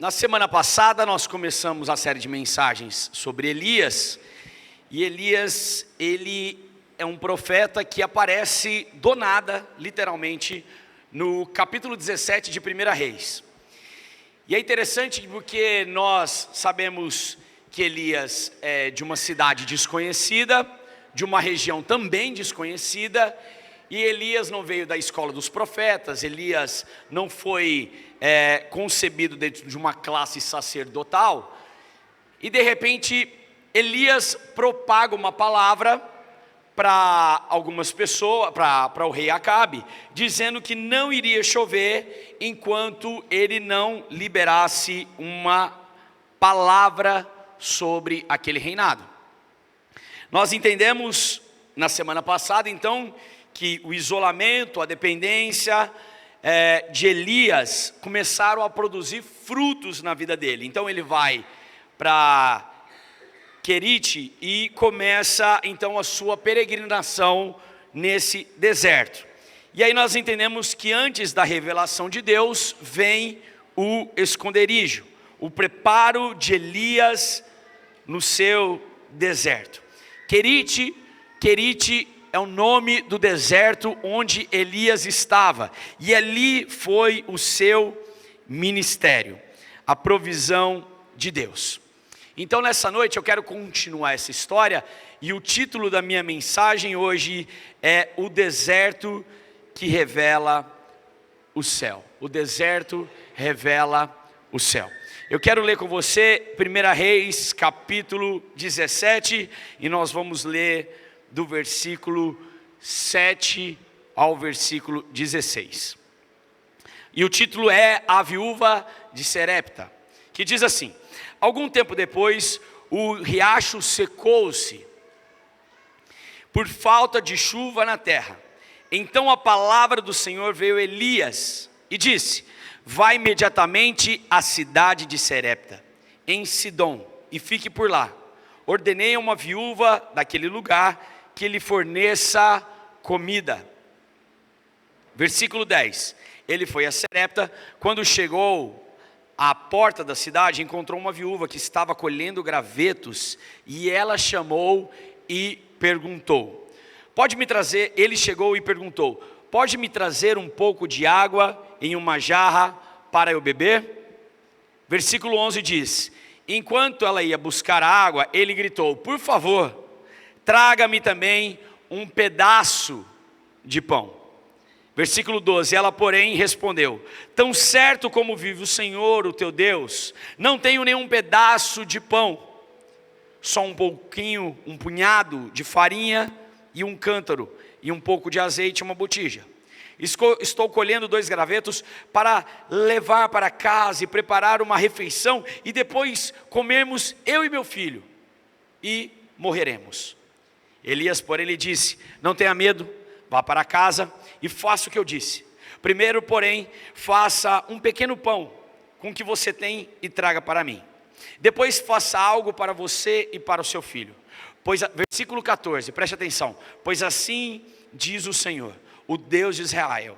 Na semana passada nós começamos a série de mensagens sobre Elias, e Elias, ele é um profeta que aparece do nada, literalmente, no capítulo 17 de 1 Reis. E é interessante porque nós sabemos que Elias é de uma cidade desconhecida, de uma região também desconhecida, e Elias não veio da escola dos profetas, Elias não foi concebido dentro de uma classe sacerdotal, e de repente Elias propaga uma palavra para algumas pessoas, para o rei Acabe, dizendo que não iria chover enquanto ele não liberasse uma palavra sobre aquele reinado. Nós entendemos na semana passada então que o isolamento, a dependência de Elias começaram a produzir frutos na vida dele. Então ele vai para Querite e começa então a sua peregrinação nesse deserto. E aí nós entendemos que antes da revelação de Deus vem o esconderijo, o preparo de Elias no seu deserto. Querite é o nome do deserto onde Elias estava, e ali foi o seu ministério, a provisão de Deus. Então nessa noite eu quero continuar essa história, e o título da minha mensagem hoje é o deserto que revela o céu. O deserto revela o céu. Eu quero ler com você 1 Reis capítulo 17, e nós vamos ler do versículo 7 ao versículo 16. E o título é A Viúva de Serepta, que diz assim: algum tempo depois, o riacho secou-se por falta de chuva na terra. Então a palavra do Senhor veio a Elias e disse: vai imediatamente à cidade de Serepta, em Sidom, e fique por lá. Ordenei a uma viúva daquele lugar que lhe forneça comida. Versículo 10. Ele foi a Serepta. Quando chegou à porta da cidade, encontrou uma viúva que estava colhendo gravetos, e ela chamou e perguntou: ele chegou e perguntou: pode me trazer um pouco de água em uma jarra para eu beber? Versículo 11 diz: enquanto ela ia buscar a água, ele gritou: por favor, traga-me também um pedaço de pão. Versículo 12, ela porém respondeu: tão certo como vive o Senhor, o teu Deus, não tenho nenhum pedaço de pão, só um punhado de farinha e um cântaro, e um pouco de azeite e uma botija. Estou colhendo 2 gravetos para levar para casa e preparar uma refeição, e depois comermos eu e meu filho, e morreremos. Elias, porém, lhe disse: não tenha medo, vá para casa e faça o que eu disse. Primeiro, porém, faça um pequeno pão com o que você tem e traga para mim. Depois faça algo para você e para o seu filho. Versículo 14, preste atenção: pois assim diz o Senhor, o Deus de Israel,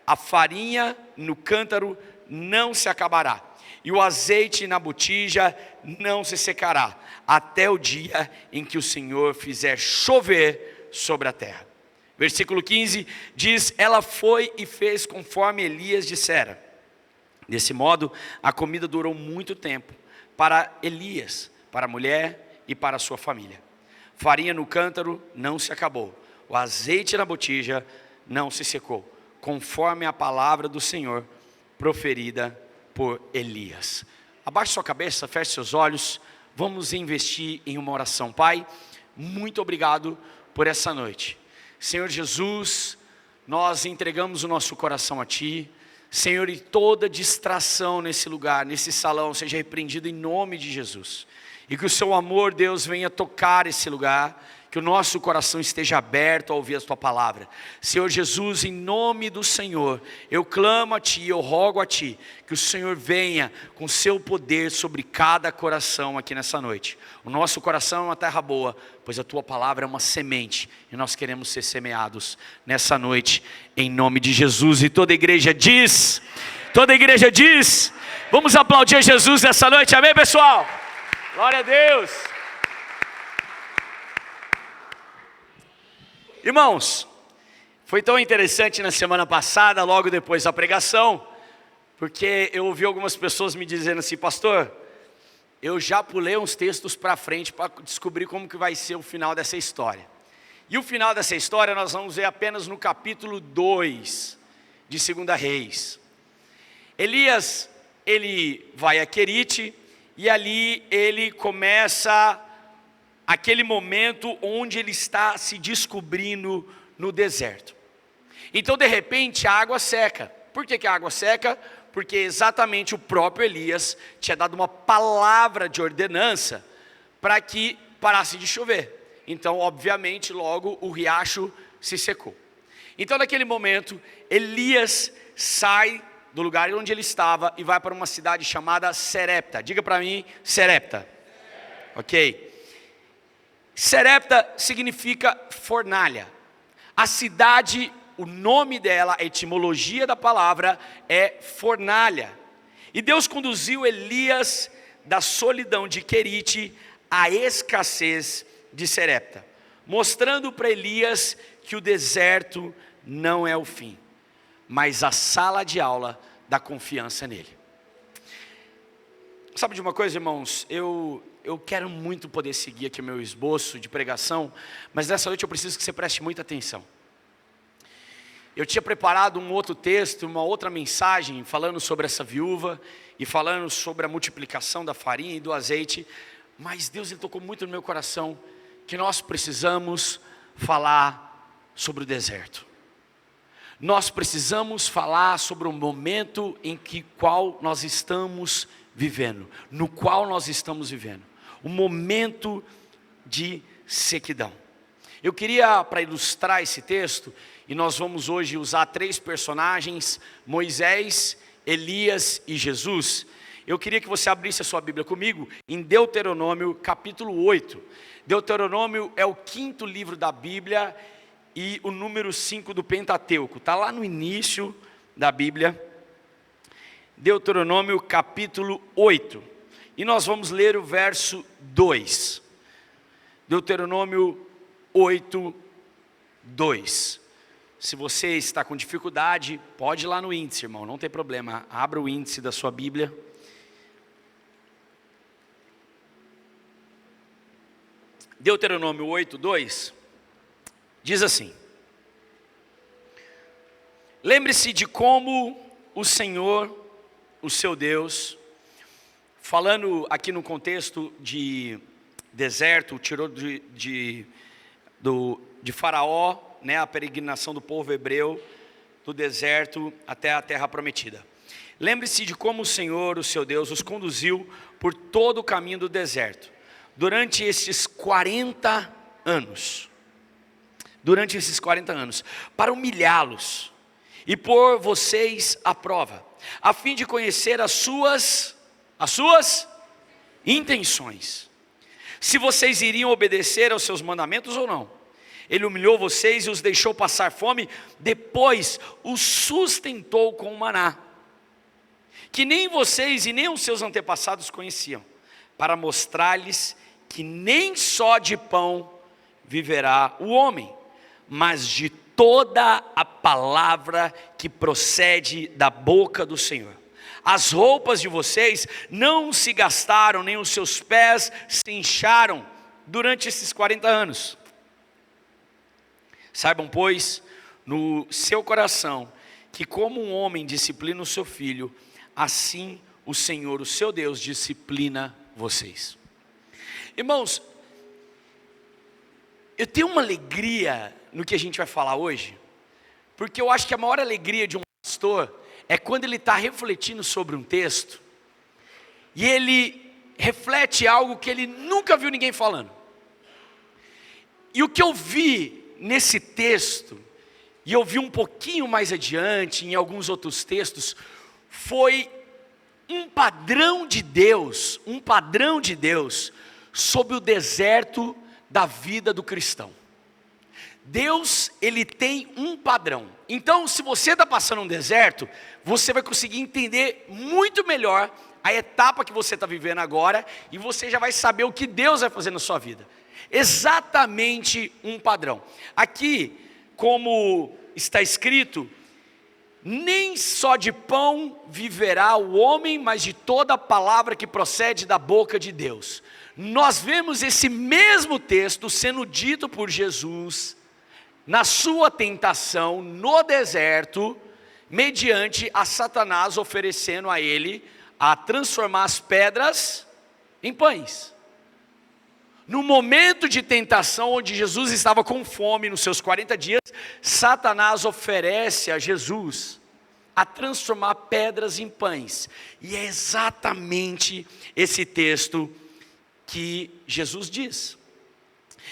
a farinha no cântaro não se acabará, e o azeite na botija não se secará, até o dia em que o Senhor fizer chover sobre a terra. Versículo 15 diz: ela foi e fez conforme Elias dissera. Desse modo, a comida durou muito tempo para Elias, para a mulher e para a sua família. Farinha no cântaro não se acabou, o azeite na botija não se secou, conforme a palavra do Senhor proferida por Elias. Abaixe sua cabeça, feche seus olhos, vamos investir em uma oração. Pai, muito obrigado por essa noite. Senhor Jesus, nós entregamos o nosso coração a Ti. Senhor, e toda distração nesse lugar, nesse salão, seja repreendida em nome de Jesus. E que o Seu amor, Deus, venha tocar esse lugar, que o nosso coração esteja aberto a ouvir a Tua palavra. Senhor Jesus, em nome do Senhor, eu clamo a Ti, eu rogo a Ti, que o Senhor venha com Seu poder sobre cada coração aqui nessa noite. O nosso coração é uma terra boa, pois a Tua palavra é uma semente, e nós queremos ser semeados nessa noite, em nome de Jesus. E toda a igreja diz, Vamos aplaudir Jesus nessa noite, amém, pessoal? Glória a Deus. Irmãos, foi tão interessante na semana passada, logo depois da pregação, porque eu ouvi algumas pessoas me dizendo assim: pastor, eu já pulei uns textos para frente para descobrir como que vai ser o final dessa história. E o final dessa história nós vamos ver apenas no capítulo 2 de 2 Reis. Elias, ele vai a Querite, e ali ele começa aquele momento onde ele está se descobrindo no deserto. Então de repente a água seca. Por que a água seca? Porque exatamente o próprio Elias tinha dado uma palavra de ordenança para que parasse de chover. Então, obviamente, logo o riacho se secou. Então, naquele momento, Elias sai do lugar onde ele estava e vai para uma cidade chamada Serepta. Diga para mim, Serepta. Ok. Serepta significa fornalha. A cidade, o nome dela, a etimologia da palavra é fornalha. E Deus conduziu Elias da solidão de Querite à escassez de Serepta, mostrando para Elias que o deserto não é o fim, mas a sala de aula da confiança nele. Sabe de uma coisa, irmãos? Eu quero muito poder seguir aqui o meu esboço de pregação, mas nessa noite eu preciso que você preste muita atenção. Eu tinha preparado um outro texto, uma outra mensagem, falando sobre essa viúva, e falando sobre a multiplicação da farinha e do azeite, mas Deus ele tocou muito no meu coração, que nós precisamos falar sobre o deserto. Nós precisamos falar sobre o momento qual nós estamos vivendo, no qual nós estamos vivendo, um momento de sequidão. Eu queria, para ilustrar esse texto, e nós vamos hoje usar 3 personagens, Moisés, Elias e Jesus. Eu queria que você abrisse a sua Bíblia comigo em Deuteronômio capítulo 8. Deuteronômio é o 5º livro da Bíblia e o número 5 do Pentateuco. Está lá no início da Bíblia. Deuteronômio capítulo 8. E nós vamos ler o verso 2. Deuteronômio 8, 2. Se você está com dificuldade, pode ir lá no índice, irmão, não tem problema. Abra o índice da sua Bíblia. Deuteronômio 8, 2, diz assim: lembre-se de como o Senhor, o seu Deus, falando aqui no contexto de deserto, tirou de Faraó, né, a peregrinação do povo hebreu, do deserto até a terra prometida. Lembre-se de como o Senhor, o seu Deus, os conduziu por todo o caminho do deserto, durante esses 40 anos, para humilhá-los e pôr vocês à prova, a fim de conhecer as suas intenções, se vocês iriam obedecer aos seus mandamentos ou não. Ele humilhou vocês e os deixou passar fome, depois os sustentou com o maná, que nem vocês e nem os seus antepassados conheciam, para mostrar-lhes que nem só de pão viverá o homem, mas de toda a palavra que procede da boca do Senhor. As roupas de vocês não se gastaram, nem os seus pés se incharam durante esses 40 anos. Saibam, pois, no seu coração, que como um homem disciplina o seu filho, assim o Senhor, o seu Deus, disciplina vocês. Irmãos, eu tenho uma alegria no que a gente vai falar hoje, porque eu acho que a maior alegria de um pastor é quando ele está refletindo sobre um texto, e ele reflete algo que ele nunca viu ninguém falando. E o que eu vi nesse texto, e eu vi um pouquinho mais adiante, em alguns outros textos, foi um padrão de Deus sobre o deserto da vida do cristão. Deus, ele tem um padrão. Então, se você está passando um deserto, você vai conseguir entender muito melhor a etapa que você está vivendo agora, e você já vai saber o que Deus vai fazer na sua vida. Exatamente um padrão. Aqui, como está escrito, nem só de pão viverá o homem, mas de toda a palavra que procede da boca de Deus. Nós vemos esse mesmo texto sendo dito por Jesus na sua tentação no deserto, mediante a Satanás oferecendo a ele a transformar as pedras em pães. No momento de tentação, onde Jesus estava com fome nos seus 40 dias, Satanás oferece a Jesus a transformar pedras em pães. E é exatamente esse texto que Jesus diz.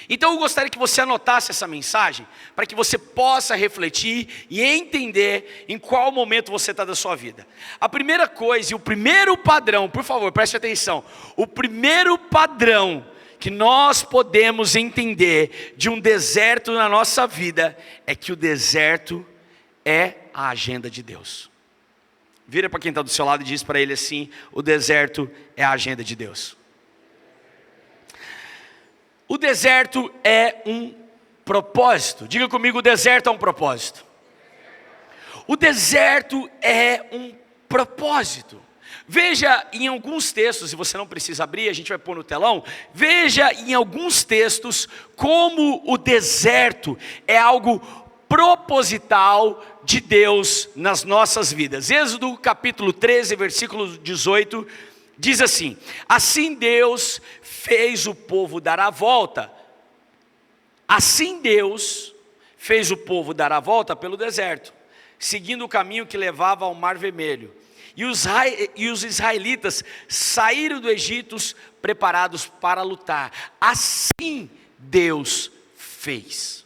Então eu gostaria que você anotasse essa mensagem, para que você possa refletir e entender em qual momento você está da sua vida. A primeira coisa e o primeiro padrão, por favor, preste atenção. O primeiro padrão que nós podemos entender de um deserto na nossa vida, é que o deserto é a agenda de Deus. Vira para quem está do seu lado e diz para ele assim: o deserto é a agenda de Deus. O deserto é um propósito. Diga comigo, o deserto é um propósito. O deserto é um propósito. Veja em alguns textos, e você não precisa abrir, a gente vai pôr no telão. Veja em alguns textos como o deserto é algo proposital de Deus nas nossas vidas. Êxodo capítulo 13, versículo 18, diz assim: assim Deus fez o povo dar a volta. Assim Deus fez o povo dar a volta pelo deserto, seguindo o caminho que levava ao Mar Vermelho. E os israelitas saíram do Egito preparados para lutar. Assim Deus fez.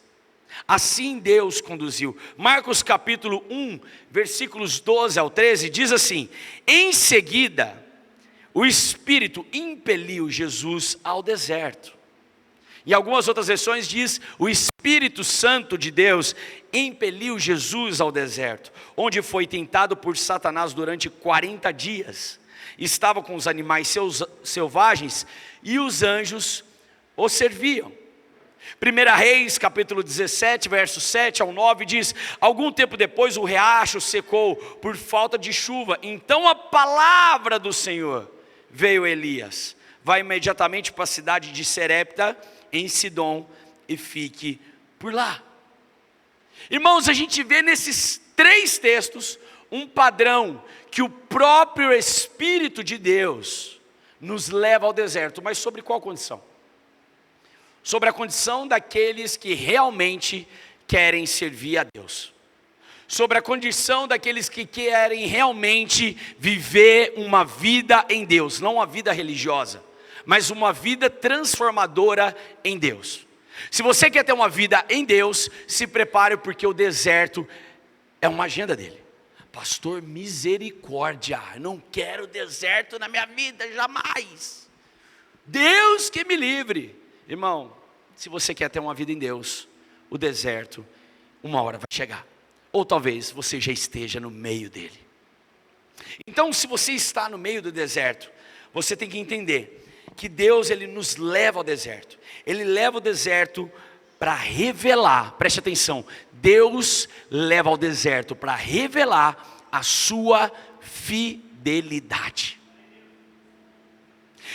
Assim Deus conduziu. Marcos capítulo 1, versículos 12 ao 13, diz assim: em seguida, o Espírito impeliu Jesus ao deserto. Em algumas outras versões diz: o Espírito Santo de Deus impeliu Jesus ao deserto, onde foi tentado por Satanás durante 40 dias. Estava com os animais selvagens e os anjos o serviam. 1 Reis capítulo 17, versos 7 ao 9 diz: algum tempo depois o riacho secou por falta de chuva. Então a palavra do Senhor veio a Elias: vai imediatamente para a cidade de Serepta, em Sidom, e fique por lá. Irmãos, a gente vê nesses três textos um padrão, que o próprio Espírito de Deus nos leva ao deserto. Mas sobre qual condição? Sobre a condição daqueles que realmente querem servir a Deus. Sobre a condição daqueles que querem realmente viver uma vida em Deus. Não uma vida religiosa, mas uma vida transformadora em Deus. Se você quer ter uma vida em Deus, se prepare, porque o deserto é uma agenda dele. Pastor, misericórdia, não quero deserto na minha vida, jamais. Deus que me livre. Irmão, se você quer ter uma vida em Deus, o deserto, uma hora vai chegar. Ou talvez você já esteja no meio dele. Então, se você está no meio do deserto, você tem que entender que Deus, ele nos leva ao deserto. Ele leva o deserto para revelar, preste atenção, Deus leva ao deserto para revelar a sua fidelidade.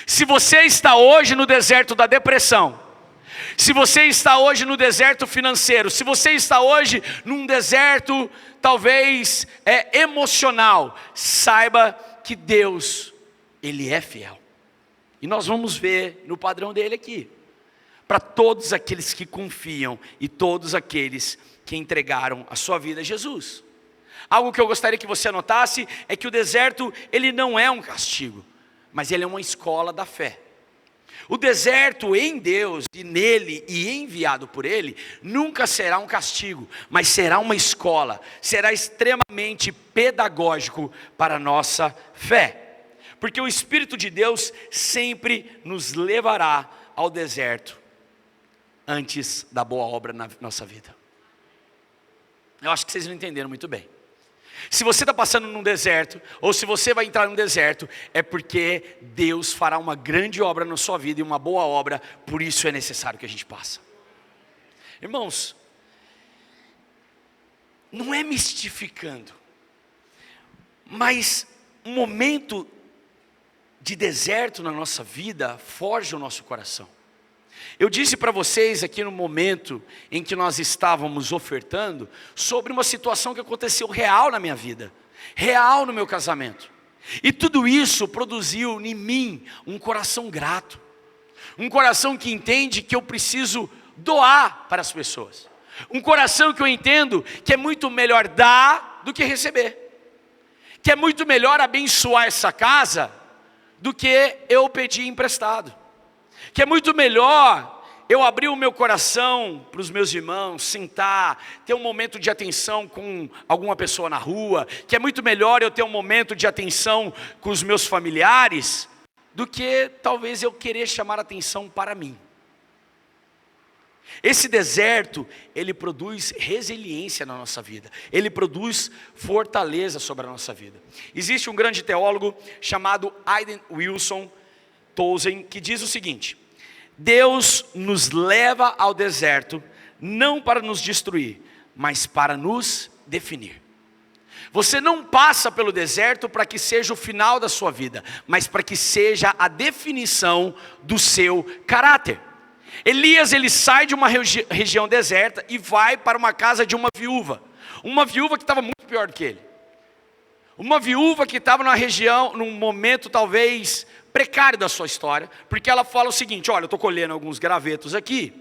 Se você está hoje no deserto da depressão, se você está hoje no deserto financeiro, se você está hoje num deserto talvez emocional, saiba que Deus, ele é fiel. E nós vamos ver no padrão dele aqui, para todos aqueles que confiam e todos aqueles que entregaram a sua vida a Jesus. Algo que eu gostaria que você anotasse é que o deserto, ele não é um castigo, mas ele é uma escola da fé. O deserto em Deus e nele e enviado por ele nunca será um castigo, mas será uma escola, será extremamente pedagógico para a nossa fé. Porque o Espírito de Deus sempre nos levará ao deserto antes da boa obra na nossa vida. Eu acho que vocês não entenderam muito bem. Se você está passando num deserto, ou se você vai entrar num deserto, é porque Deus fará uma grande obra na sua vida e uma boa obra, por isso é necessário que a gente passe. Irmãos, não é mistificando, mas um momento de deserto na nossa vida forja o nosso coração. Eu disse para vocês aqui no momento em que nós estávamos ofertando, sobre uma situação que aconteceu real na minha vida, real no meu casamento. E tudo isso produziu em mim um coração grato, um coração que entende que eu preciso doar para as pessoas, um coração que eu entendo que é muito melhor dar do que receber, que é muito melhor abençoar essa casa do que eu pedir emprestado, que é muito melhor eu abrir o meu coração para os meus irmãos, sentar, ter um momento de atenção com alguma pessoa na rua, que é muito melhor eu ter um momento de atenção com os meus familiares, do que talvez eu querer chamar atenção para mim. Esse deserto, ele produz resiliência na nossa vida, ele produz fortaleza sobre a nossa vida. Existe um grande teólogo chamado Hayden Wilson Townsend, que diz o seguinte: Deus nos leva ao deserto, não para nos destruir, mas para nos definir. Você não passa pelo deserto para que seja o final da sua vida, mas para que seja a definição do seu caráter. Elias, ele sai de uma região deserta e vai para uma casa de uma viúva que estava muito pior do que ele. Uma viúva que estava numa região, num momento talvez precário da sua história, porque ela fala o seguinte: olha, eu estou colhendo alguns gravetos aqui,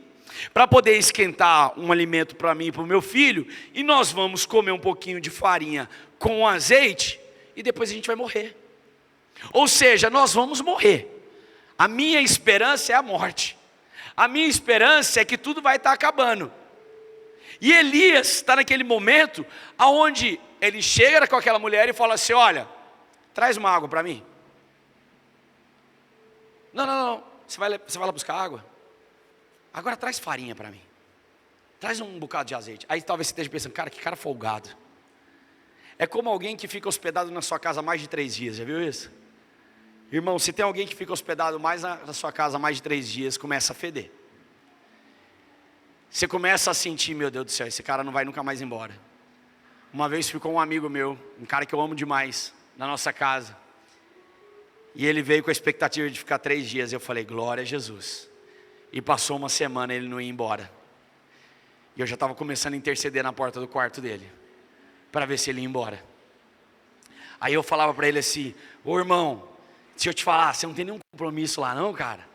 para poder esquentar um alimento para mim e para o meu filho, e nós vamos comer um pouquinho de farinha com azeite, e depois a gente vai morrer. Ou seja, nós vamos morrer. A minha esperança é a morte. A minha esperança é que tudo vai estar acabando. E Elias está naquele momento onde ele chega com aquela mulher e fala assim: olha, traz uma água para mim. Não, você vai lá buscar água? Agora traz farinha para mim. Traz um bocado de azeite. Aí talvez você esteja pensando: cara, que cara folgado. É como alguém que fica hospedado na sua casa mais de 3 dias, já viu isso? Irmão, se tem alguém que fica hospedado mais na sua casa mais de 3 dias, começa a feder. Você começa a sentir: meu Deus do céu, esse cara não vai nunca mais embora. Uma vez ficou um amigo meu, um cara que eu amo demais, na nossa casa. E ele veio com a expectativa de ficar 3 dias. Eu falei: glória a Jesus. E passou uma semana e ele não ia embora. E eu já estava começando a interceder na porta do quarto dele, para ver se ele ia embora. Aí eu falava para ele assim: ô irmão, se eu te falar, você não tem nenhum compromisso lá não, cara?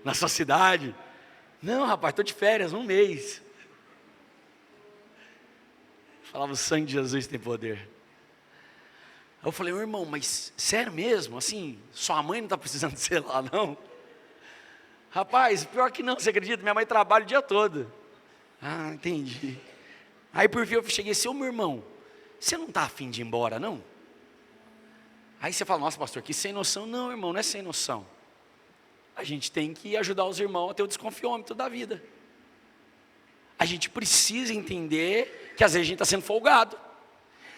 Na sua cidade? Não, rapaz, estou de férias, 1 mês. Eu falava: o sangue de Jesus tem poder. Aí eu falei: irmão, mas sério mesmo? Assim, sua mãe não está precisando ser lá não? Rapaz, pior que não, você acredita? Minha mãe trabalha o dia todo. Ah, entendi. Aí por fim eu cheguei assim: ô meu irmão, você não está afim de ir embora não? Aí você fala: nossa pastor, que sem noção. Não, irmão, não é sem noção. A gente tem que ajudar os irmãos a ter o desconfiômetro da vida. A gente precisa entender que às vezes a gente está sendo folgado.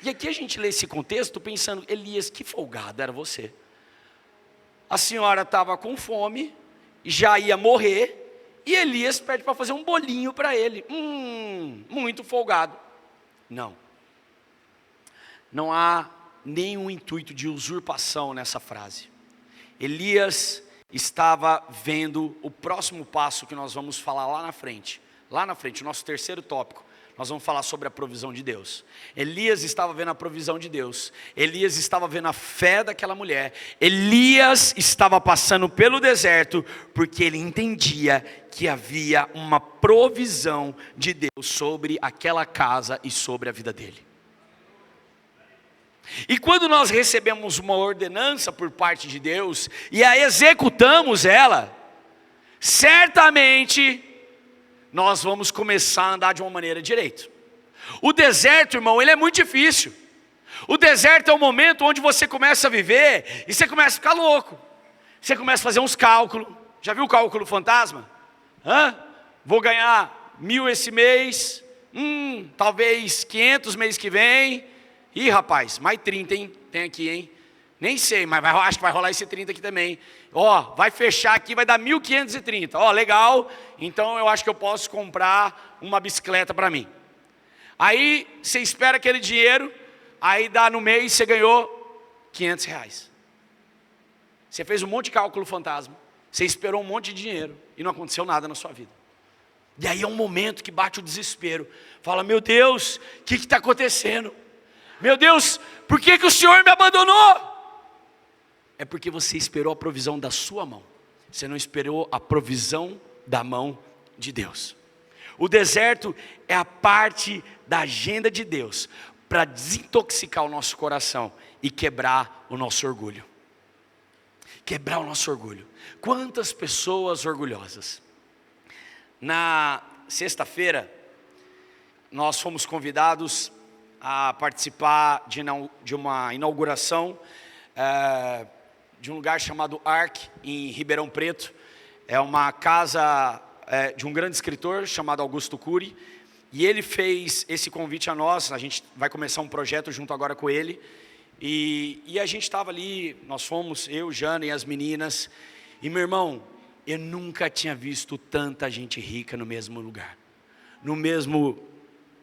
E aqui a gente lê esse contexto pensando: Elias, que folgado era você. A senhora estava com fome, já ia morrer, e Elias pede para fazer um bolinho para ele. Muito folgado. Não há nenhum intuito de usurpação nessa frase. Elias estava vendo o próximo passo que nós vamos falar lá na frente, o nosso terceiro tópico. Nós vamos falar sobre a provisão de Deus. Elias estava vendo a provisão de Deus. Elias estava vendo a fé daquela mulher. Elias estava passando pelo deserto porque ele entendia que havia uma provisão de Deus sobre aquela casa e sobre a vida dele. E quando nós recebemos uma ordenança por parte de Deus e a executamos ela, certamente nós vamos começar a andar de uma maneira direita. O deserto, irmão, ele é muito difícil. O deserto é o momento onde você começa a viver e você começa a ficar louco. Você começa a fazer uns cálculos. Já viu o cálculo fantasma? Vou ganhar 1.000 esse mês, talvez 500 mês que vem. Ih, rapaz, mais 30, hein? Tem aqui, hein? Nem sei, mas acho que vai rolar esse 30 aqui também. Ó, vai fechar aqui, vai dar 1.530. Ó, legal. Então eu acho que eu posso comprar uma bicicleta para mim. Aí você espera aquele dinheiro, aí dá no mês, você ganhou R$500. Você fez um monte de cálculo fantasma. Você esperou um monte de dinheiro e não aconteceu nada na sua vida. E aí é um momento que bate o desespero. Fala, meu Deus, o que está acontecendo? Meu Deus, por que o Senhor me abandonou? É porque você esperou a provisão da sua mão. Você não esperou a provisão da mão de Deus. O deserto é a parte da agenda de Deus para desintoxicar o nosso coração e quebrar o nosso orgulho. Quebrar o nosso orgulho. Quantas pessoas orgulhosas. Na sexta-feira, nós fomos convidados a participar de uma inauguração de um lugar chamado Ark, em Ribeirão Preto. É uma casa de um grande escritor chamado Augusto Cury. E ele fez esse convite a nós. A gente vai começar um projeto junto agora com ele. E a gente estava ali, nós fomos, eu, Jana e as meninas. E meu irmão, eu nunca tinha visto tanta gente rica no mesmo lugar, no mesmo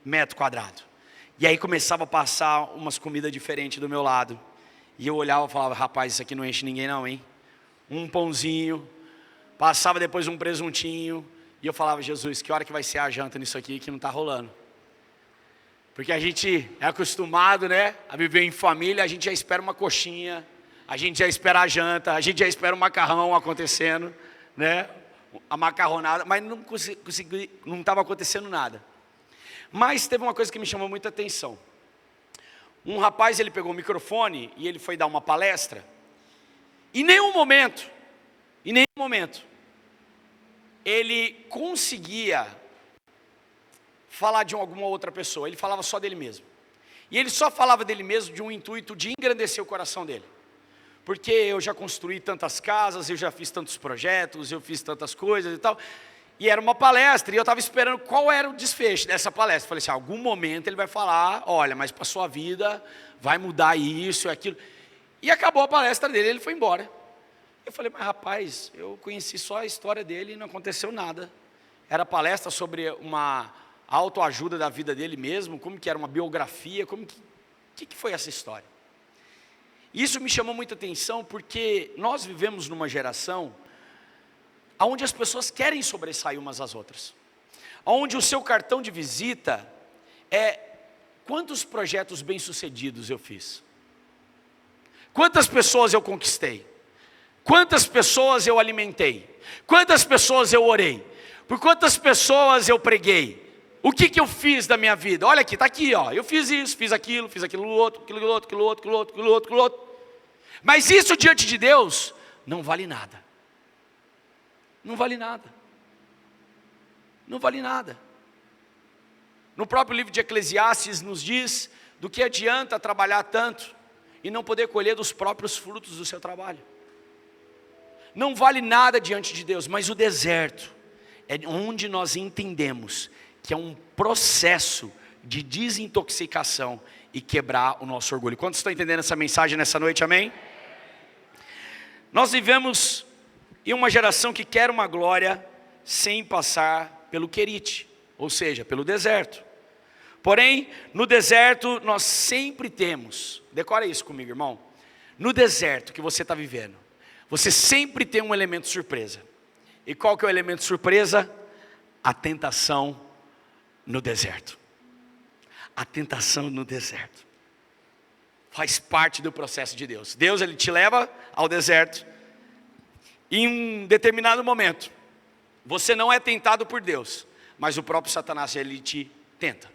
metro quadrado. E aí começava a passar umas comidas diferentes do meu lado. E eu olhava e falava, rapaz, isso aqui não enche ninguém não, hein? Um pãozinho, passava depois um presuntinho. E eu falava, Jesus, que hora que vai ser a janta nisso aqui que não está rolando? Porque a gente é acostumado, né, a viver em família, a gente já espera uma coxinha, a gente já espera a janta, a gente já espera o macarrão acontecendo, né, a macarronada, mas não estava acontecendo nada. Mas teve uma coisa que me chamou muita atenção. Um rapaz, ele pegou o microfone e ele foi dar uma palestra. Em nenhum momento, ele conseguia falar de alguma outra pessoa, ele falava só dele mesmo. E ele só falava dele mesmo de um intuito de engrandecer o coração dele. Porque eu já construí tantas casas, eu já fiz tantos projetos, eu fiz tantas coisas e tal. E era uma palestra, e eu estava esperando qual era o desfecho dessa palestra. Falei assim, algum momento ele vai falar, olha, mas para a sua vida vai mudar isso e aquilo. E acabou a palestra dele, ele foi embora. Eu falei, mas rapaz, eu conheci só a história dele e não aconteceu nada. Era palestra sobre uma autoajuda da vida dele mesmo, como que era uma biografia, que foi essa história? Isso me chamou muita atenção porque nós vivemos numa geração onde as pessoas querem sobressair umas às outras, onde o seu cartão de visita é quantos projetos bem-sucedidos eu fiz, quantas pessoas eu conquistei, quantas pessoas eu alimentei, quantas pessoas eu orei, por quantas pessoas eu preguei, o que eu fiz da minha vida? Olha aqui, está aqui, ó, eu fiz isso, fiz aquilo outro, aquilo outro. Mas isso diante de Deus não vale nada. Não vale nada. Não vale nada. No próprio livro de Eclesiastes nos diz do que adianta trabalhar tanto e não poder colher dos próprios frutos do seu trabalho. Não vale nada diante de Deus, mas o deserto é onde nós entendemos que é um processo de desintoxicação e quebrar o nosso orgulho. Quantos estão entendendo essa mensagem nessa noite, amém? Nós vivemos em uma geração que quer uma glória sem passar pelo querite, ou seja, pelo deserto. Porém, no deserto nós sempre temos, decora isso comigo, irmão, no deserto que você está vivendo, você sempre tem um elemento surpresa. E qual que é o elemento surpresa? A tentação no deserto. A tentação no deserto faz parte do processo de Deus. Deus, ele te leva ao deserto. Em um determinado momento, você não é tentado por Deus, mas o próprio Satanás, ele te tenta.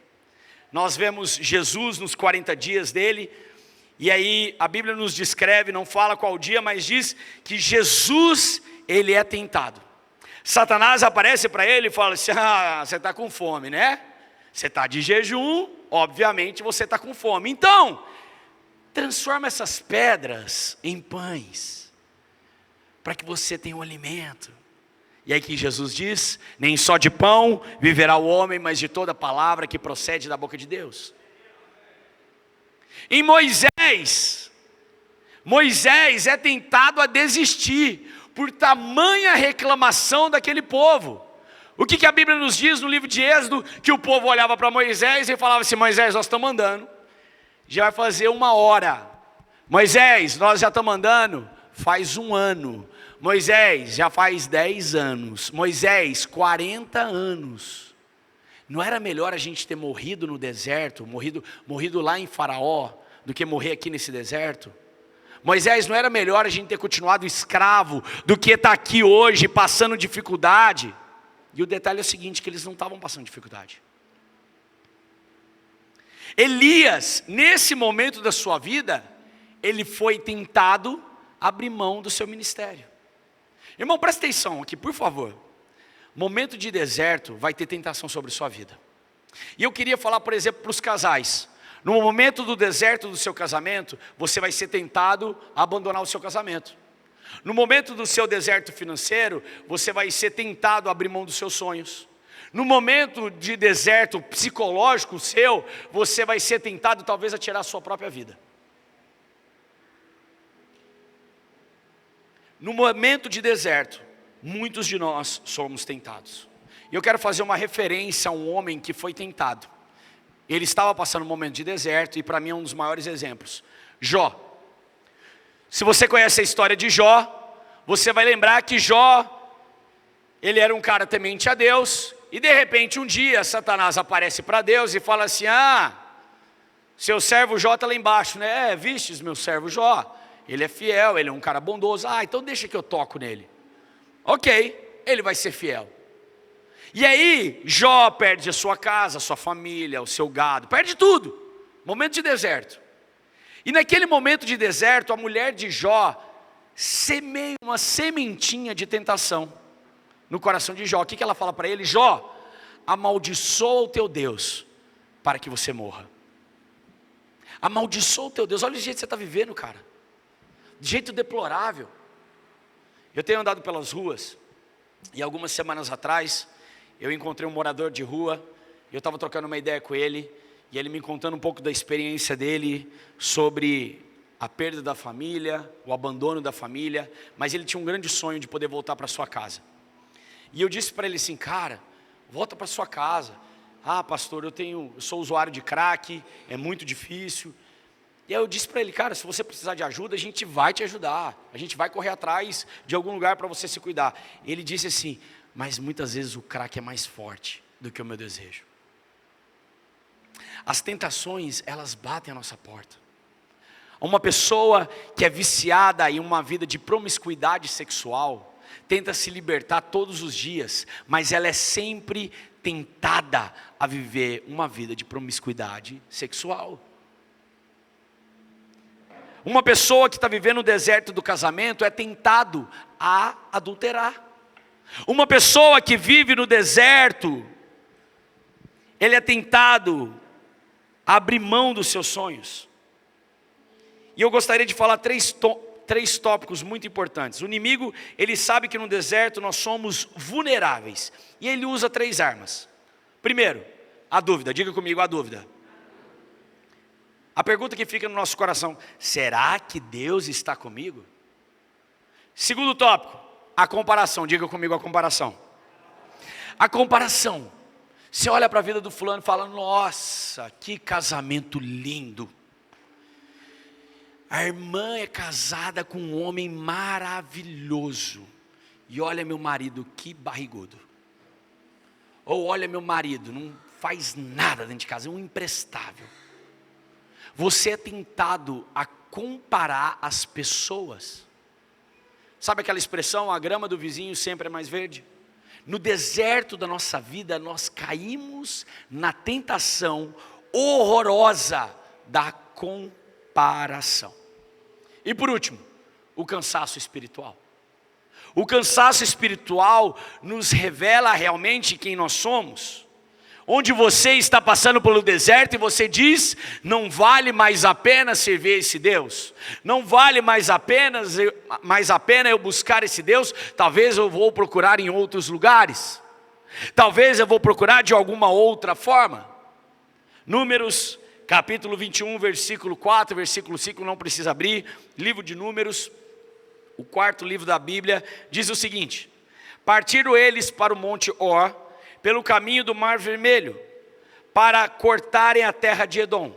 Nós vemos Jesus nos 40 dias dele, e aí a Bíblia nos descreve, não fala qual dia, mas diz que Jesus, ele é tentado. Satanás aparece para ele e fala assim, você está com fome, né? Você está de jejum, obviamente você está com fome. Então, transforma essas pedras em pães, para que você tenha um alimento. E aí que Jesus diz, nem só de pão viverá o homem, mas de toda palavra que procede da boca de Deus. Em Moisés é tentado a desistir por tamanha reclamação daquele povo. O que a Bíblia nos diz no livro de Êxodo? Que o povo olhava para Moisés e falava assim: Moisés, nós estamos andando, já vai fazer 1 hora. Moisés, nós já estamos andando faz 1 ano. Moisés, já faz 10 anos. Moisés, 40 anos. Não era melhor a gente ter morrido no deserto, morrido lá em Faraó, do que morrer aqui nesse deserto? Moisés, não era melhor a gente ter continuado escravo, do que estar aqui hoje passando dificuldade? E o detalhe é o seguinte, que eles não estavam passando dificuldade. Elias, nesse momento da sua vida, ele foi tentado a abrir mão do seu ministério. Irmão, presta atenção aqui, por favor. Momento de deserto vai ter tentação sobre sua vida. E eu queria falar, por exemplo, para os casais. No momento do deserto do seu casamento, você vai ser tentado a abandonar o seu casamento. No momento do seu deserto financeiro, você vai ser tentado a abrir mão dos seus sonhos. No momento de deserto psicológico seu, você vai ser tentado talvez a tirar a sua própria vida. No momento de deserto, muitos de nós somos tentados. E eu quero fazer uma referência a um homem que foi tentado. Ele estava passando um momento de deserto e para mim é um dos maiores exemplos. Jó. Se você conhece a história de Jó, você vai lembrar que Jó, ele era um cara temente a Deus. E de repente um dia Satanás aparece para Deus e fala assim: seu servo Jó está lá embaixo, né? Vistes meu servo Jó, ele é fiel, ele é um cara bondoso. Então deixa que eu toco nele. Ok, ele vai ser fiel. E aí Jó perde a sua casa, a sua família, o seu gado, perde tudo. Momento de deserto. E naquele momento de deserto, a mulher de Jó semeia uma sementinha de tentação no coração de Jó. O que ela fala para ele? Jó, amaldiçoa o teu Deus para que você morra. Amaldiçoa o teu Deus. Olha o jeito que você está vivendo, cara. De jeito deplorável. Eu tenho andado pelas ruas e algumas semanas atrás eu encontrei um morador de rua e eu estava trocando uma ideia com ele e ele me contando um pouco da experiência dele sobre a perda da família, o abandono da família, mas ele tinha um grande sonho de poder voltar para sua casa. E eu disse para ele assim: cara, volta para sua casa. Pastor, eu sou usuário de crack, é muito difícil. E aí eu disse para ele: cara, se você precisar de ajuda, a gente vai te ajudar, a gente vai correr atrás de algum lugar para você se cuidar. Ele disse assim: mas muitas vezes o crack é mais forte do que o meu desejo. As tentações, elas batem a nossa porta. Uma pessoa que é viciada em uma vida de promiscuidade sexual, tenta se libertar todos os dias, mas ela é sempre tentada a viver uma vida de promiscuidade sexual. Uma pessoa que está vivendo o deserto do casamento é tentado a adulterar. Uma pessoa que vive no deserto, ele é tentado a abrir mão dos seus sonhos. E eu gostaria de falar três tópicos muito importantes. O inimigo, ele sabe que no deserto nós somos vulneráveis. E ele usa 3 armas. Primeiro, a dúvida. Diga comigo, a dúvida. A pergunta que fica no nosso coração: será que Deus está comigo? Segundo tópico, a comparação. Diga comigo, a comparação. A comparação. Você olha para a vida do fulano e fala: nossa, que casamento lindo. A irmã é casada com um homem maravilhoso. E olha meu marido, que barrigudo. Ou olha meu marido, não faz nada dentro de casa, é um imprestável. Você é tentado a comparar as pessoas. Sabe aquela expressão: a grama do vizinho sempre é mais verde? No deserto da nossa vida, nós caímos na tentação horrorosa da comparação. E por último, o cansaço espiritual. O cansaço espiritual nos revela realmente quem nós somos. Onde você está passando pelo deserto e você diz: não vale mais a pena servir esse Deus, não vale mais a pena eu buscar esse Deus. Talvez eu vou procurar em outros lugares, talvez eu vou procurar de alguma outra forma. Números capítulo 21, versículo 4, versículo 5, não precisa abrir. Livro de Números, o quarto livro da Bíblia, diz o seguinte: partiram eles para o monte Or, pelo caminho do Mar Vermelho, para cortarem a terra de Edom.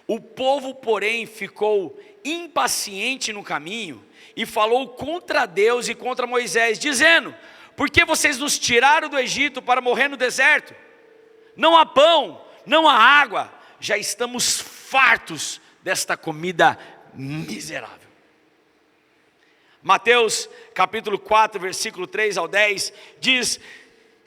O povo, porém, ficou impaciente no caminho e falou contra Deus e contra Moisés, dizendo: por que vocês nos tiraram do Egito para morrer no deserto? Não há pão, não há água, já estamos fartos desta comida miserável. Mateus capítulo 4, versículo 3 ao 10, diz: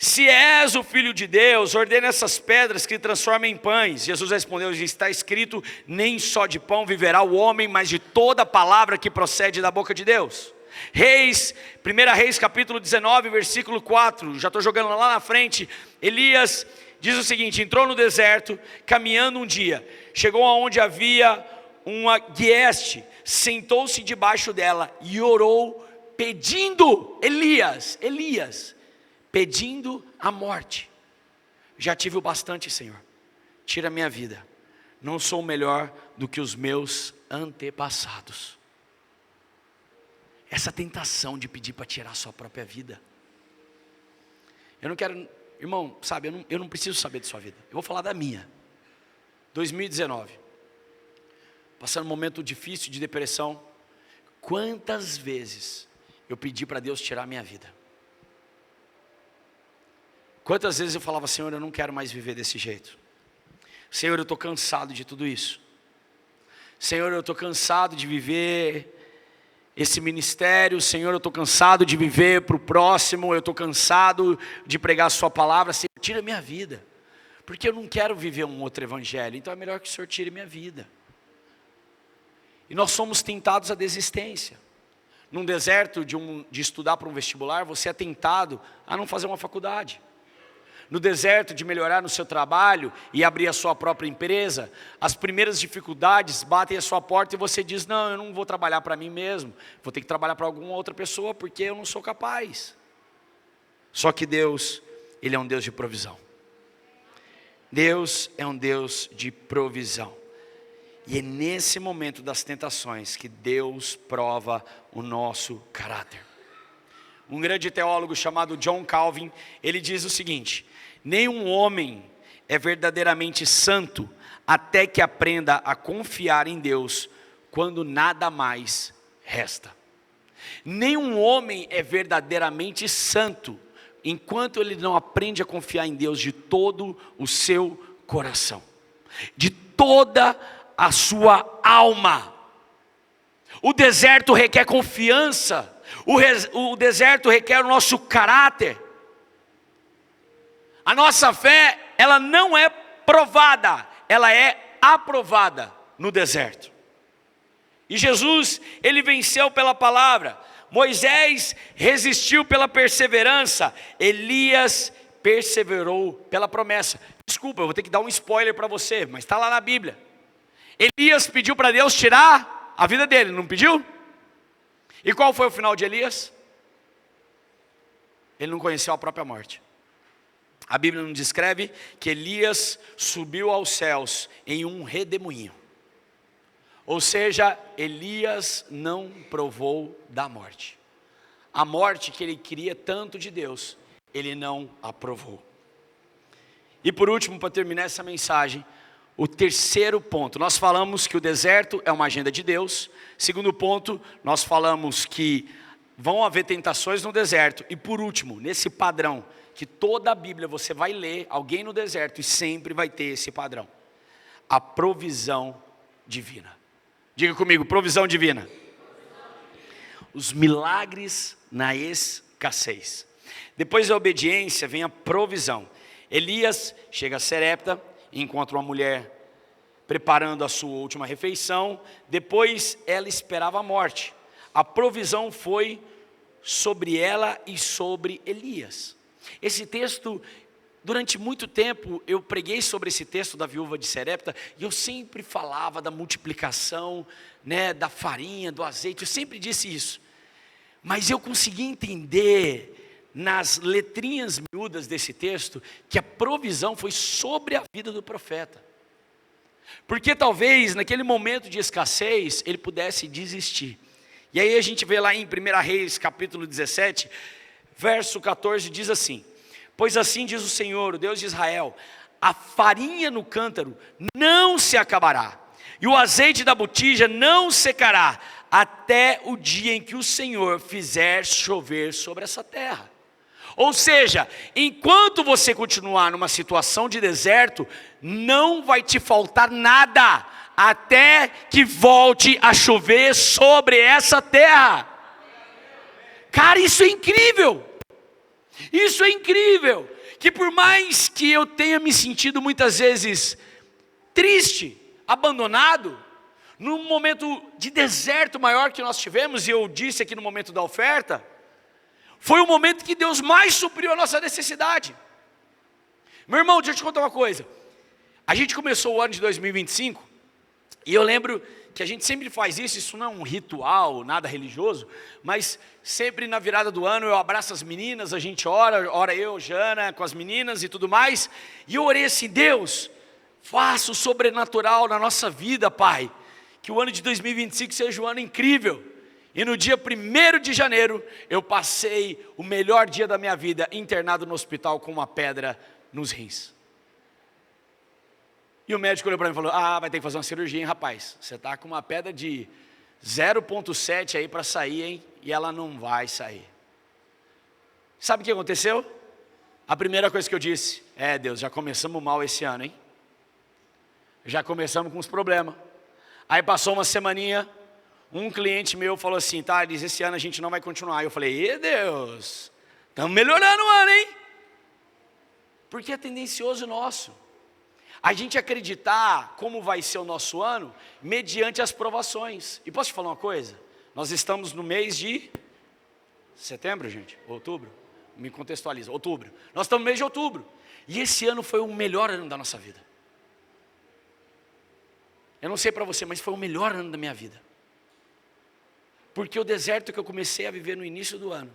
se és o Filho de Deus, ordena essas pedras que transformem em pães. Jesus respondeu: está escrito, nem só de pão viverá o homem, mas de toda palavra que procede da boca de Deus. 1 Reis capítulo 19, versículo 4, já estou jogando lá na frente. Elias diz o seguinte: entrou no deserto, caminhando um dia, chegou aonde havia uma guieste, sentou-se debaixo dela e orou, pedindo, Elias, pedindo a morte. Já tive o bastante, Senhor, tira a minha vida, não sou melhor do que os meus antepassados. Essa tentação de pedir para tirar a sua própria vida. Eu não quero, irmão, sabe, eu não preciso saber de sua vida, eu vou falar da minha. 2019, passando um momento difícil de depressão. Quantas vezes eu pedi para Deus tirar a minha vida? Quantas vezes eu falava: Senhor, eu não quero mais viver desse jeito. Senhor, eu estou cansado de tudo isso. Senhor, eu estou cansado de viver esse ministério. Senhor, eu estou cansado de viver para o próximo. Eu estou cansado de pregar a sua palavra. Senhor, tira a minha vida, porque eu não quero viver um outro evangelho. Então é melhor que o Senhor tire minha vida. E nós somos tentados à desistência. Num deserto de estudar para um vestibular, você é tentado a não fazer uma faculdade. No deserto de melhorar no seu trabalho e abrir a sua própria empresa, as primeiras dificuldades batem a sua porta e você diz: não, eu não vou trabalhar para mim mesmo, vou ter que trabalhar para alguma outra pessoa, porque eu não sou capaz. Só que Deus, Ele é um Deus de provisão. Deus é um Deus de provisão. E é nesse momento das tentações que Deus prova o nosso caráter. Um grande teólogo chamado John Calvin, ele diz o seguinte: nenhum homem é verdadeiramente santo até que aprenda a confiar em Deus quando nada mais resta. Nenhum homem é verdadeiramente santo enquanto ele não aprende a confiar em Deus de todo o seu coração, de toda a sua alma. O deserto requer confiança. O deserto requer o nosso caráter. A nossa fé, ela não é provada, ela é aprovada no deserto. E Jesus, ele venceu pela palavra. Moisés resistiu pela perseverança. Elias perseverou pela promessa. Desculpa, eu vou ter que dar um spoiler para você, mas está lá na Bíblia. Elias pediu para Deus tirar a vida dele, não pediu? E qual foi o final de Elias? Ele não conheceu a própria morte. A Bíblia nos descreve que Elias subiu aos céus em um redemoinho. Ou seja, Elias não provou da morte. A morte que ele queria tanto de Deus, ele não aprovou. E por último, para terminar essa mensagem, o terceiro ponto, nós falamos que o deserto é uma agenda de Deus. Segundo ponto, nós falamos que vão haver tentações no deserto. E por último, nesse padrão, que toda a Bíblia você vai ler alguém no deserto e sempre vai ter esse padrão: a provisão divina. Diga comigo: provisão divina. Os milagres na escassez. Depois da obediência vem a provisão. Elias chega a Serepta, encontra uma mulher preparando a sua última refeição. Depois ela esperava a morte. A provisão foi sobre ela e sobre Elias. Esse texto, durante muito tempo, eu preguei sobre esse texto da viúva de Serepta, e eu sempre falava da multiplicação, da farinha, do azeite, eu sempre disse isso. Mas eu consegui entender, nas letrinhas miúdas desse texto, que a provisão foi sobre a vida do profeta. Porque talvez naquele momento de escassez ele pudesse desistir. E aí a gente vê lá em 1 Reis capítulo 17, verso 14, diz assim: pois assim diz o Senhor, o Deus de Israel, a farinha no cântaro não se acabará, e o azeite da botija não secará, até o dia em que o Senhor fizer chover sobre essa terra. Ou seja, enquanto você continuar numa situação de deserto, não vai te faltar nada, até que volte a chover sobre essa terra. Cara, isso é incrível. Isso é incrível. Que por mais que eu tenha me sentido muitas vezes triste, abandonado, num momento de deserto maior que nós tivemos, e eu disse aqui no momento da oferta, foi o momento que Deus mais supriu a nossa necessidade. Meu irmão, deixa eu te contar uma coisa. A gente começou o ano de 2025, e eu lembro que a gente sempre faz isso não é um ritual, nada religioso, mas sempre na virada do ano eu abraço as meninas, a gente ora eu, Jana, com as meninas e tudo mais, e eu orei assim: Deus, faça o sobrenatural na nossa vida, Pai, que o ano de 2025 seja um ano incrível. E no dia 1º de janeiro, eu passei o melhor dia da minha vida internado no hospital com uma pedra nos rins. E o médico olhou para mim e falou: vai ter que fazer uma cirurgia, hein, rapaz? Você está com uma pedra de 0,7 aí para sair, hein? E ela não vai sair. Sabe o que aconteceu? A primeira coisa que eu disse: Deus, já começamos mal esse ano, hein? Já começamos com os problemas. Aí passou uma semaninha, um cliente meu falou assim: Thales, esse ano a gente não vai continuar. Eu falei: Deus, estamos melhorando o ano, hein? Porque é tendencioso nosso a gente acreditar como vai ser o nosso ano mediante as provações. E posso te falar uma coisa? Nós estamos no mês de setembro, gente? Outubro? Me contextualiza, outubro. Nós estamos no mês de outubro. E esse ano foi o melhor ano da nossa vida. Eu não sei para você, mas foi o melhor ano da minha vida. Porque o deserto que eu comecei a viver no início do ano,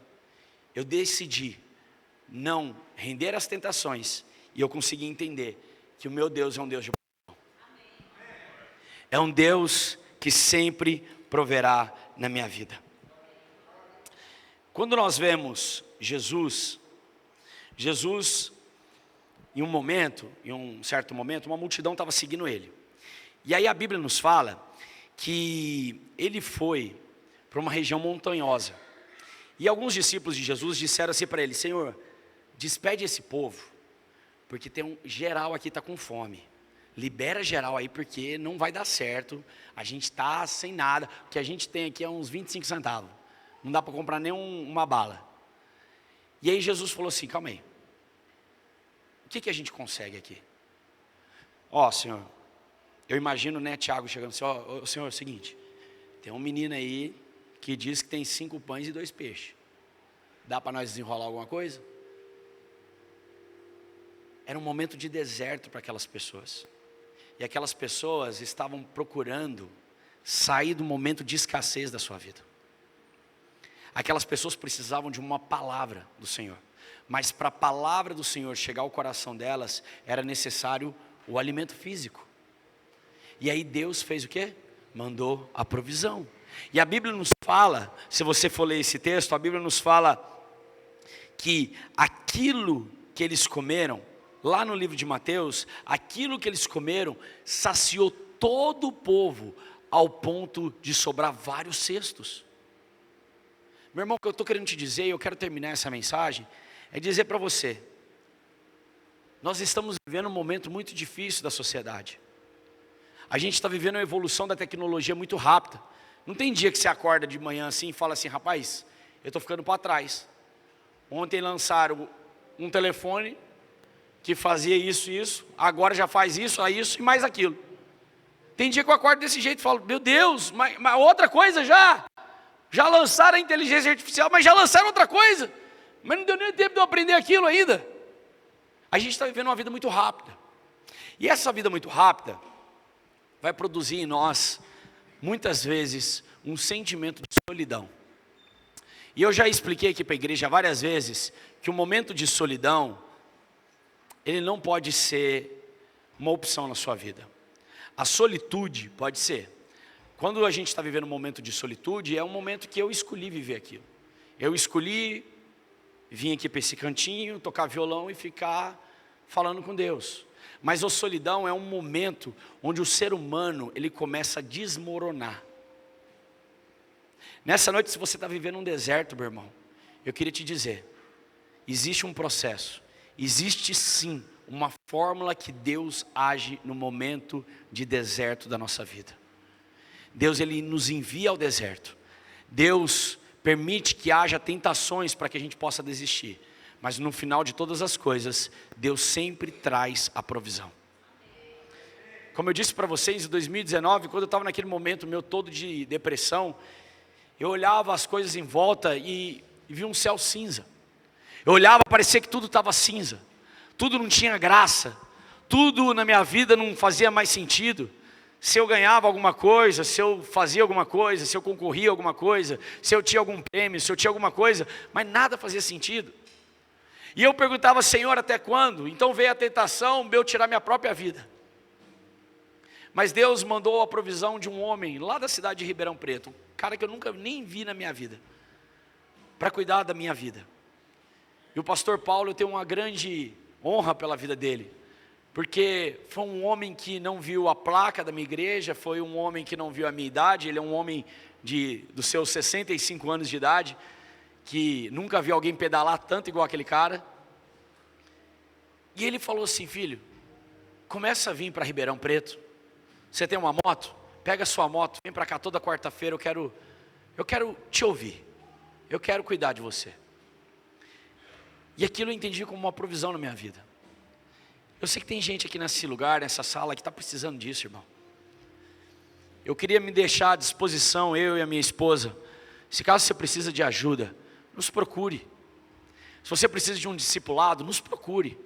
eu decidi não render às tentações, e eu consegui entender que o meu Deus é um Deus de provisão. É um Deus que sempre proverá na minha vida. Quando nós vemos Jesus, em um certo momento, uma multidão estava seguindo ele. E aí a Bíblia nos fala que ele foi para uma região montanhosa. E alguns discípulos de Jesus disseram assim para ele: Senhor, despede esse povo, porque geral aqui está com fome. Libera geral aí, porque não vai dar certo. A gente está sem nada. O que a gente tem aqui é uns 25 centavos. Não dá para comprar nem uma bala. E aí Jesus falou assim: calma aí. O que a gente consegue aqui? Senhor, eu imagino, Tiago chegando assim: Senhor, é o seguinte, tem um menino aí que diz que tem 5 pães e 2 peixes. Dá para nós desenrolar alguma coisa? Era um momento de deserto para aquelas pessoas. E aquelas pessoas estavam procurando sair do momento de escassez da sua vida. Aquelas pessoas precisavam de uma palavra do Senhor. Mas para a palavra do Senhor chegar ao coração delas, era necessário o alimento físico. E aí Deus fez o quê? Mandou a provisão. E a Bíblia nos fala, se você for ler esse texto, a Bíblia nos fala que aquilo que eles comeram, lá no livro de Mateus, aquilo que eles comeram saciou todo o povo, ao ponto de sobrar vários cestos. Meu irmão, o que eu estou querendo te dizer, e eu quero terminar essa mensagem, é dizer para você: nós estamos vivendo um momento muito difícil da sociedade. A gente está vivendo uma evolução da tecnologia muito rápida. Não tem dia que você acorda de manhã assim e fala assim: rapaz, eu estou ficando para trás. Ontem lançaram um telefone que fazia isso e isso, agora já faz isso e mais aquilo. Tem dia que eu acordo desse jeito e falo: meu Deus, mas outra coisa já lançaram a inteligência artificial, mas já lançaram outra coisa, mas não deu nem tempo de eu aprender aquilo ainda. A gente está vivendo uma vida muito rápida, e essa vida muito rápida vai produzir em nós, muitas vezes, um sentimento de solidão. E eu já expliquei aqui para a igreja várias vezes, que o momento de solidão, ele não pode ser uma opção na sua vida. A solitude pode ser. Quando a gente está vivendo um momento de solitude, é um momento que eu escolhi viver aquilo. Eu escolhi vir aqui para esse cantinho, tocar violão e ficar falando com Deus. Mas a solidão é um momento onde o ser humano, ele começa a desmoronar. Nessa noite, se você está vivendo um deserto, meu irmão, eu queria te dizer, existe um processo, existe sim uma fórmula que Deus age no momento de deserto da nossa vida. Deus, ele nos envia ao deserto. Deus permite que haja tentações para que a gente possa desistir. Mas no final de todas as coisas, Deus sempre traz a provisão. Como eu disse para vocês, em 2019, quando eu estava naquele momento meu todo de depressão, eu olhava as coisas em volta e via um céu cinza. Eu olhava, parecia que tudo estava cinza. Tudo não tinha graça. Tudo na minha vida não fazia mais sentido. Se eu ganhava alguma coisa, se eu fazia alguma coisa, se eu concorria a alguma coisa, se eu tinha algum prêmio, se eu tinha alguma coisa, mas nada fazia sentido. E eu perguntava, Senhor, até quando? Então veio a tentação de eu tirar minha própria vida. Mas Deus mandou a provisão de um homem lá da cidade de Ribeirão Preto, um cara que eu nunca nem vi na minha vida, para cuidar da minha vida. E o pastor Paulo, eu tenho uma grande honra pela vida dele, porque foi um homem que não viu a placa da minha igreja, foi um homem que não viu a minha idade, ele é um homem dos seus 65 anos de idade, que nunca viu alguém pedalar tanto igual aquele cara. E ele falou assim, filho, começa a vir para Ribeirão Preto, você tem uma moto? Pega a sua moto, vem para cá toda quarta-feira, eu quero te ouvir, eu quero cuidar de você. E aquilo eu entendi como uma provisão na minha vida. Eu sei que tem gente aqui nesse lugar, nessa sala, que está precisando disso, irmão. Eu queria me deixar à disposição, eu e a minha esposa. Se caso você precisa de ajuda, nos procure. Se você precisa de um discipulado, nos procure.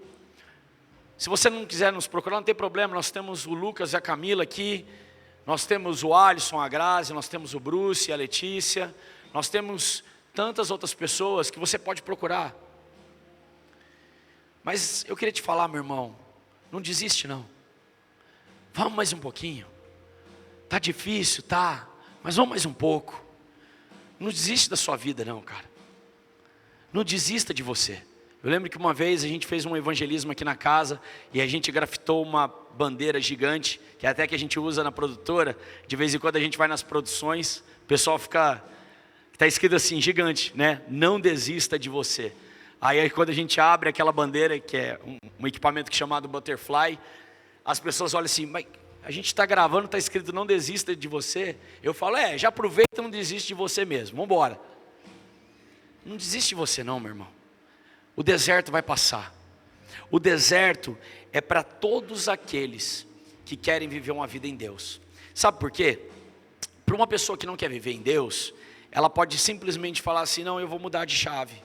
Se você não quiser nos procurar, não tem problema, nós temos o Lucas e a Camila aqui, nós temos o Alisson, a Grazi, nós temos o Bruce e a Letícia, nós temos tantas outras pessoas que você pode procurar. Mas eu queria te falar, meu irmão, não desiste não. Vamos mais um pouquinho. Tá difícil, tá, mas vamos mais um pouco. Não desiste da sua vida não, cara. Não desista de você. Eu lembro que uma vez a gente fez um evangelismo aqui na casa e a gente grafitou uma bandeira gigante, que é até que a gente usa na produtora. De vez em quando a gente vai nas produções, o pessoal fica, está escrito assim, gigante, né? Não desista de você. Aí quando a gente abre aquela bandeira, que é um equipamento chamado Butterfly, as pessoas olham assim, mas a gente está gravando, está escrito não desista de você. Eu falo, já aproveita e não desiste de você mesmo, vamos embora. Não desiste de você não, meu irmão. O deserto vai passar. O deserto é para todos aqueles que querem viver uma vida em Deus. Sabe por quê? Para uma pessoa que não quer viver em Deus, ela pode simplesmente falar assim, não, eu vou mudar de chave.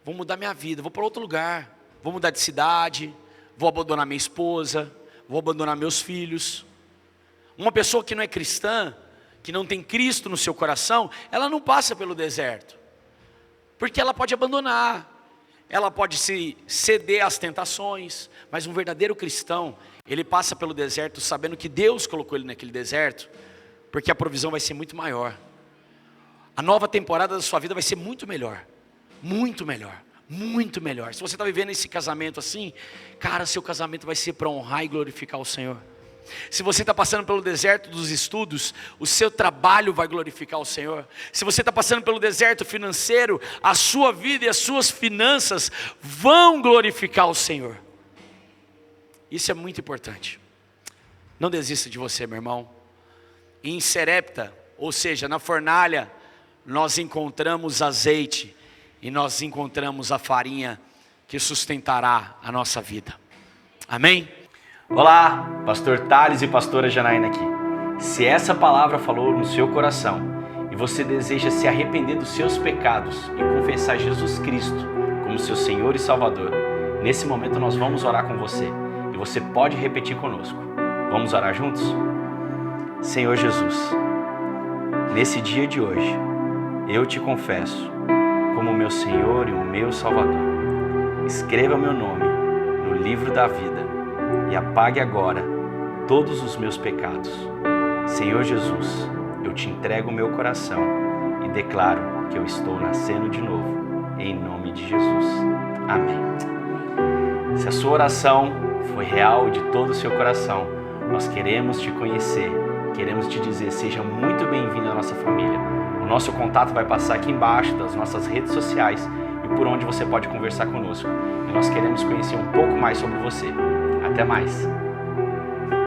Vou mudar minha vida, vou para outro lugar. Vou mudar de cidade, vou abandonar minha esposa, vou abandonar meus filhos. Uma pessoa que não é cristã, que não tem Cristo no seu coração, ela não passa pelo deserto. Porque ela pode abandonar. Ela pode se ceder às tentações, mas um verdadeiro cristão, ele passa pelo deserto sabendo que Deus colocou ele naquele deserto, porque a provisão vai ser muito maior. A nova temporada da sua vida vai ser muito melhor, muito melhor, muito melhor. Se você está vivendo esse casamento assim, cara, seu casamento vai ser para honrar e glorificar o Senhor. Se você está passando pelo deserto dos estudos, o seu trabalho vai glorificar o Senhor. Se você está passando pelo deserto financeiro, a sua vida e as suas finanças vão glorificar o Senhor. Isso é muito importante. Não desista de você, meu irmão. Em Serepta, ou seja, na fornalha, nós encontramos azeite e nós encontramos a farinha que sustentará a nossa vida. Amém? Olá, pastor Thales e pastora Janaína aqui. Se essa palavra falou no seu coração e você deseja se arrepender dos seus pecados e confessar Jesus Cristo como seu Senhor e Salvador, nesse momento nós vamos orar com você e você pode repetir conosco. Vamos orar juntos? Senhor Jesus, nesse dia de hoje, eu te confesso como meu Senhor e o meu Salvador. Escreva meu nome no livro da vida e apague agora todos os meus pecados. Senhor Jesus, eu te entrego o meu coração e declaro que eu estou nascendo de novo, em nome de Jesus. Amém. Se a sua oração foi real de todo o seu coração, nós queremos te conhecer, queremos te dizer, seja muito bem-vindo à nossa família. O nosso contato vai passar aqui embaixo das nossas redes sociais e por onde você pode conversar conosco. E nós queremos conhecer um pouco mais sobre você. Até mais!